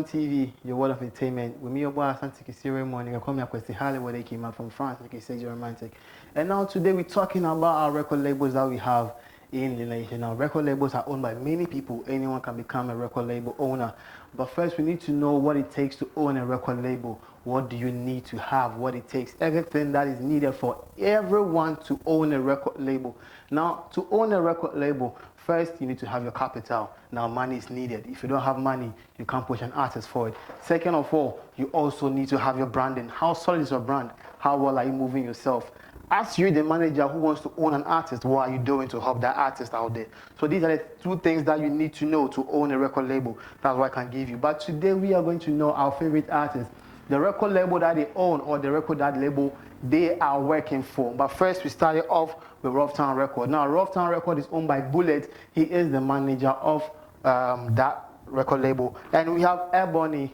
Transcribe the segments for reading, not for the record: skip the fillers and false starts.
TV, your world of entertainment. With me, your boy, Asante Kisiri morning. I call me Akwesi Hollywood. They came out from France. Like I said, you're romantic. And now today we're talking about our record labels that we have in the nation. Now, record labels are owned by many people. Anyone can become a record label owner. But first, we need to know what it takes to own a record label. What do you need to have? What it takes? Everything that is needed for everyone to own a record label. Now, to own a record label, first, you need to have your capital. Now, money is needed. If you don't have money, you can't push an artist forward. Second of all, you also need to have your branding. How solid is your brand? How well are you moving yourself? As you, the manager who wants to own an artist, what are you doing to help that artist out there? So these are the two things that you need to know to own a record label. That's what I can give you. But today we are going to know our favorite artists, the record label that they own or the record that label they are working for. But first we started off with Rough Town Record. Now Rough Town Record is owned by Bullet. He is the manager of that record label. And we have Ebony,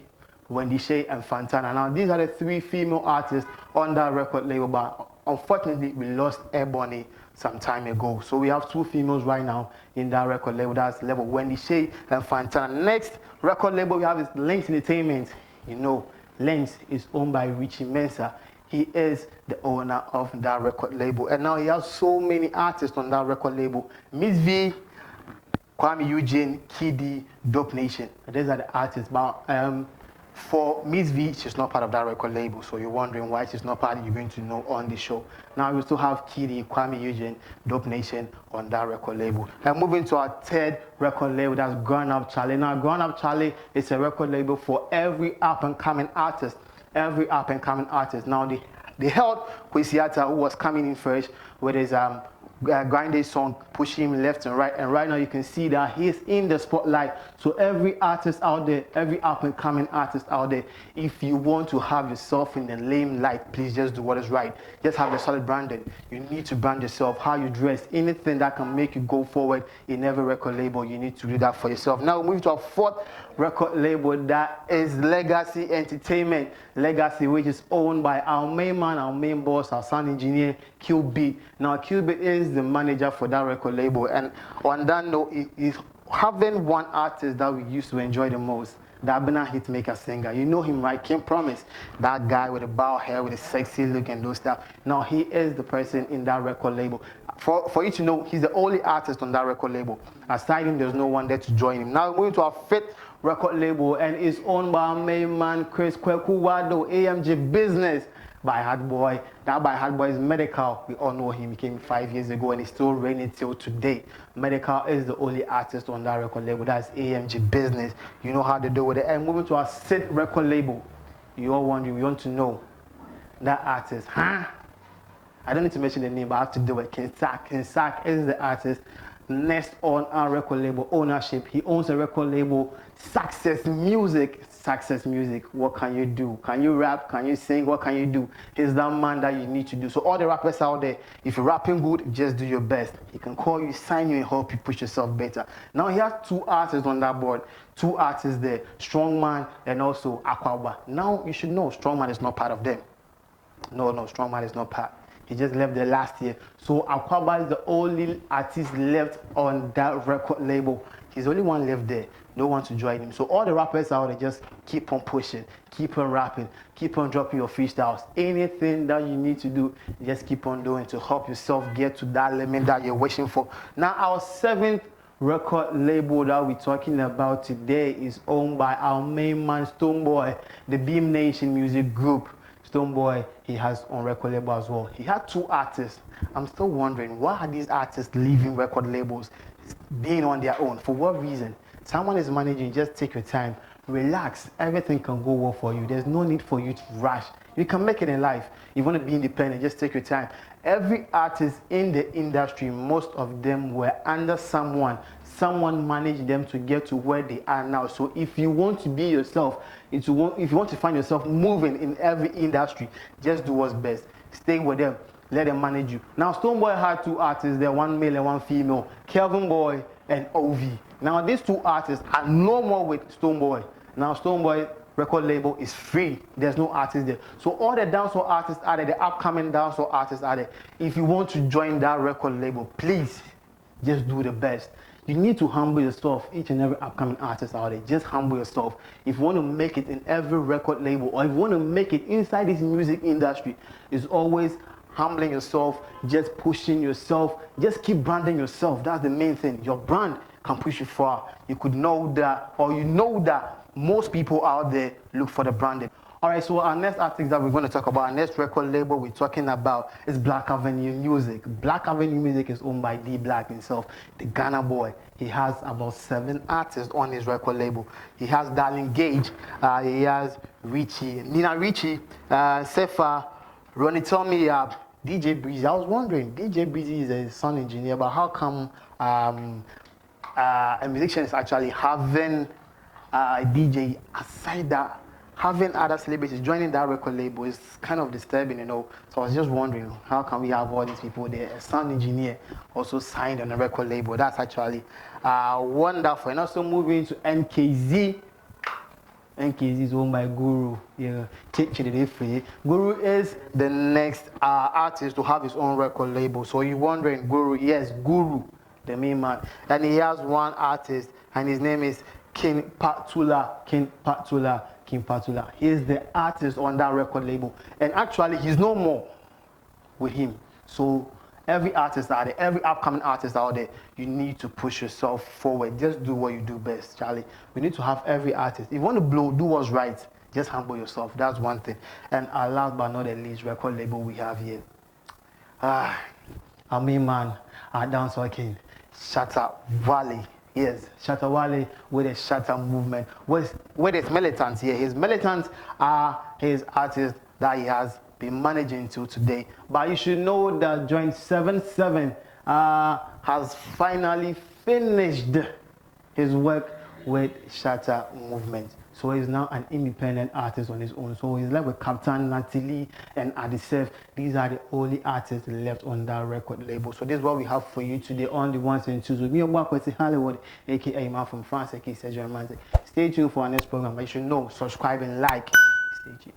Wendy Shay, and Fantana. Now these are the three female artists on that record label, but unfortunately we lost Ebony some time ago. So we have two females right now in that record label. That's level Wendy Shay and Fantana. Next record label we have is Lynx Entertainment. You know, Lynx is owned by Richie Mensah. He is the owner of that record label. And now he has so many artists on that record label. Miss V, Kwame Eugene, Kiddy, Dope Nation. These are the artists. But for Miss V, she's not part of that record label. So you're wondering why she's not part, you're going to know on the show. Now we still have Kiddy, Kwame Eugene, Dope Nation on that record label. And moving to our third record label, that's Grown Up Charlie. Now Grown Up Charlie is a record label for every up and coming artist. Every up and coming artist. Now they held Kwesiata, who was coming in first with his Grinding song, pushing him left and right now you can see that he's in the spotlight. So every artist out there, every up and coming artist out there, if you want to have yourself in the limelight, please just do what is right. Just have a solid branding. You need to brand yourself, how you dress, anything that can make you go forward in every record label, you need to do that for yourself. Now moving to our fourth record label, that is Legacy Entertainment. Legacy, which is owned by our main man, our main boss, our sound engineer, QB. Now QB is the manager for that record label, and on that note, he's having one artist that we used to enjoy the most, the Abena hitmaker singer. You know him, right? Kim Promise, that guy with the bow hair, with the sexy look and those stuff. Now he is the person in that record label. For you to know, he's the only artist on that record label. Aside him, there's no one there to join him. Now we're going to our fifth record label, and it's owned by our main man, Chris Kwekuwado, AMG Business. By Hard Boy. That by Hard Boy is Medical. We all know him. He came 5 years ago and he's still reigning till today. Medical is the only artist on that record label. That's AMG Business. You know how to do with it. And moving to our sixth record label, you all wondering, we want to know that artist, huh? I don't need to mention the name, but I have to do it. Kinsak. Kinsak is the artist next on our record label ownership. He owns a record label, Success Music. Success Music. What can you do? Can you rap? Can you sing? What can you do? He's that man that you need to do. So all the rappers out there, if you're rapping good, just do your best. He can call you, sign you, and help you push yourself better. Now he has two artists on that board. Two artists there, Strongman and also Aquaba. Now you should know Strongman is not part of them. No, Strongman is not part. He just left there last year. So Aquaba is the only artist left on that record label. He's the only one left there. No one to join him. So all the rappers out there, just keep on pushing, keep on rapping, keep on dropping your freestyles. Anything that you need to do, just keep on doing to help yourself get to that limit that you're wishing for. Now our seventh record label that we're talking about today is owned by our main man, Stonebwoy, the Beam Nation Music Group. Stonebwoy, he has on record label as well. He had two artists. I'm still wondering, why are these artists leaving record labels, being on their own? For what reason? Someone is managing, just take your time, relax, everything can go well for you. There's no need for you to rush. You can make it in life. You want to be independent, just take your time. Every artist in the industry, most of them were under someone managed them to get to where they are now. So if you want to be yourself, if you want to find yourself moving in every industry, just do what's best. Stay with them, let them manage you. Now Stonebwoy had two artists there, one male and one female, Kelvin Boy and Ovi. Now these two artists are no more with Stonebwoy. Now Stonebwoy record label is free. There's no artist there. So all the dancehall artists are there, the upcoming dancehall artists are there. If you want to join that record label, please just do the best. You need to humble yourself, each and every upcoming artist out there. Just humble yourself. If you want to make it in every record label, or if you want to make it inside this music industry, it's always humbling yourself, just pushing yourself, just keep branding yourself. That's the main thing. Your brand can push you far. You could know that, or you know that most people out there look for the branding. All right, so our next artist that we're going to talk about, our next record label we're talking about is Black Avenue Music. Black Avenue Music is owned by D Black himself, the Ghana boy. He has about 7 artists on his record label. He has Darling Gage, he has Richie, Nina Richie, Sefa, Ronnie Tommy, DJ Breezy. I was wondering, DJ Breezy is a sound engineer, but how come a musician is actually having a DJ aside that? Having other celebrities joining that record label is kind of disturbing, you know. So I was just wondering, how can we have all these people there? A sound engineer also signed on a record label. That's actually wonderful. And also moving to NKZ. NKZ is owned by Guru. Yeah, Guru is the next artist to have his own record label. So you're wondering, Guru? Yes, Guru, the main man. And he has one artist, and his name is King Patula. King Patula. He is the artist on that record label, and actually he's no more with him. So every artist out there, every upcoming artist out there, you need to push yourself forward. Just do what you do best, Charlie. We need to have every artist. If you want to blow, do what's right. Just humble yourself. That's one thing. And our last but not the least record label we have here, our main man, our dancehall king, Shatta Wale. Yes, Shatta Wale with a Shatta movement. With his militants here. His militants are his artists that he has been managing to today. But you should know that Joint 77 has finally finished his work with Shatta movement. So he's now an independent artist on his own. So he's left with Captain Natalie and Adisef. These are the only artists left on that record label. So this is what we have for you today on the ones and twos. With me, Obakwesi Hollywood, aka man from France, aka Sergio Romantic. Stay tuned for our next program. But you should know, subscribe and like. Stay tuned.